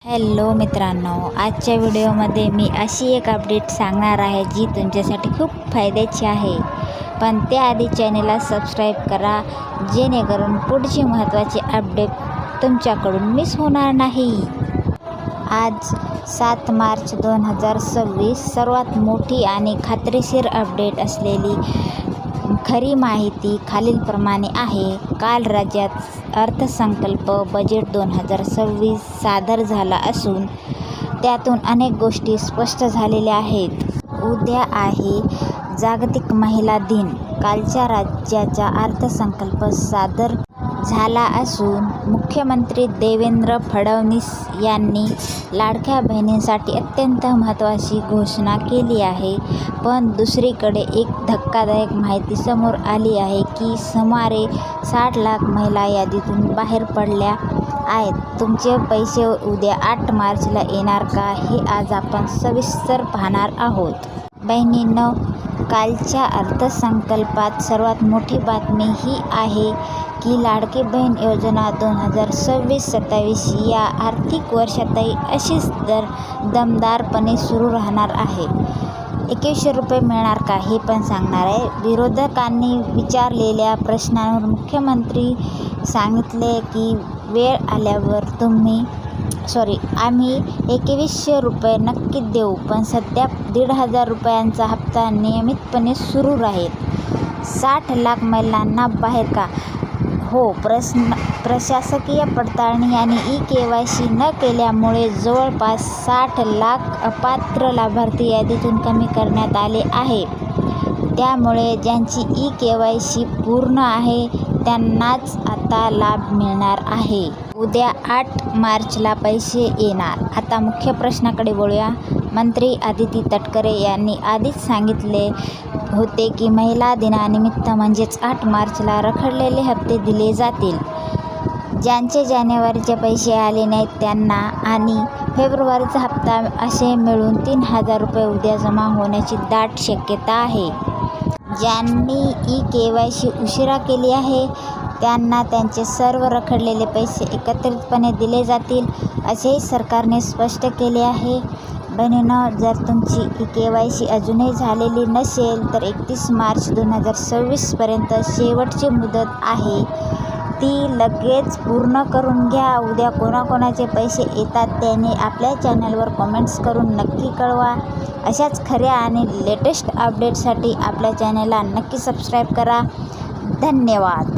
Hello मित्रांनो, आजच्या व्हिडिओमध्ये मी अशी एक अपडेट सांगणार आहे जी तुमच्यासाठी खूप फायद्याची आहे. पण त्याआधी चॅनलला सबस्क्राईब करा, जेणेकरून पुढची महत्त्वाची अपडेट तुमच्याकडून मिस होणार नाही. आज 7 मार्च 2026 सर्वात मोठी आणि खात्रीशीर अपडेट असलेली खरी माहिती खालीलप्रमाणे आहे. काल राज्यात अर्थसंकल्प बजेट 2026 सादर झाला असून त्यातून अनेक गोष्टी स्पष्ट झालेल्या आहेत. उद्या आहे जागतिक महिला दिन. कालच्या राज्याचा अर्थसंकल्प सादर झाला असून मुख्यमंत्री देवेंद्र फडणवीस यांनी लाडक्या बहिणींसाठी अत्यंत महत्त्वाची घोषणा केली आहे. पण दुसरीकडे एक धक्कादायक माहिती समोर आली आहे की सुमारे 60 लाख महिला यादीतून बाहेर पडल्या आहेत. तुमचे पैसे उद्या 8 मार्चला येणार का, हे आज आपण सविस्तर पाहणार आहोत. बहिणींनो, कालच्या अर्थसंकल्पात सर्वात मोठी बातमी ही आहे की लाडकी बहीण योजना 2026-27 या आर्थिक वर्षातही अशीच दमदारपणे सुरू राहणार आहे. 2100 रुपये मिळणार का, हे पण सांगणार आहे. विरोधकांनी विचारलेल्या प्रश्नावर मुख्यमंत्री सांगितले की वेळ आल्यावर आम्ही 2100 रुपये नक्की देऊ, पण सध्या 1500 रुपयांचा हप्ता नियमितपणे सुरू राहील. 60 लाख महिलांना बाहेर का? हो, प्रशासकीय पडताळणी आणि ई-केवायसी न केल्यामुळे जवळपास 60 लाख अपात्र लाभार्थी यादीतून कमी करण्यात आले आहे. त्यामुळे ज्यांची ई-केवायसी पूर्ण आहे त्यांनाच आता लाभ मिळणार आहे. उद्या 8 मार्चला पैसे येणार. आता मुख्य प्रश्नाकडे वळूया. मंत्री आदिती तटकरे यांनी आधीच सांगितले होते की महिला दिनानिमित्त म्हणजेच 8 मार्चला रखडलेले हप्ते दिले जातील. ज्यांचे जानेवारीचे पैसे आले नाहीत त्यांना आणि फेब्रुवारीचा हप्ता असे मिळून 3000 रुपये उद्या जमा होण्याची दाट शक्यता आहे. ज्यांनी ई-केवायसी उशिरा केली आहे त्यांना त्यांचे सर्व रखडलेले पैसे एकत्रितपणे दिले जातील, असेही सरकारने स्पष्ट केले आहे. बहिणींनो, जर तुमची ई-केवायसी अजूनही झालेली नसेल तर 31 मार्च 2026 पर्यंत शेवटची मुदत आहे. ती लगेच पूर्ण करून घ्या. उद्या कोणाकोणाचे पैसे येतात त्याने आपल्या चॅनलवर कमेंट्स करून नक्की कळवा. अशाच खऱ्या आणि लेटेस्ट अपडेटसाठी आपल्या चॅनलला नक्की सबस्क्राईब करा. धन्यवाद.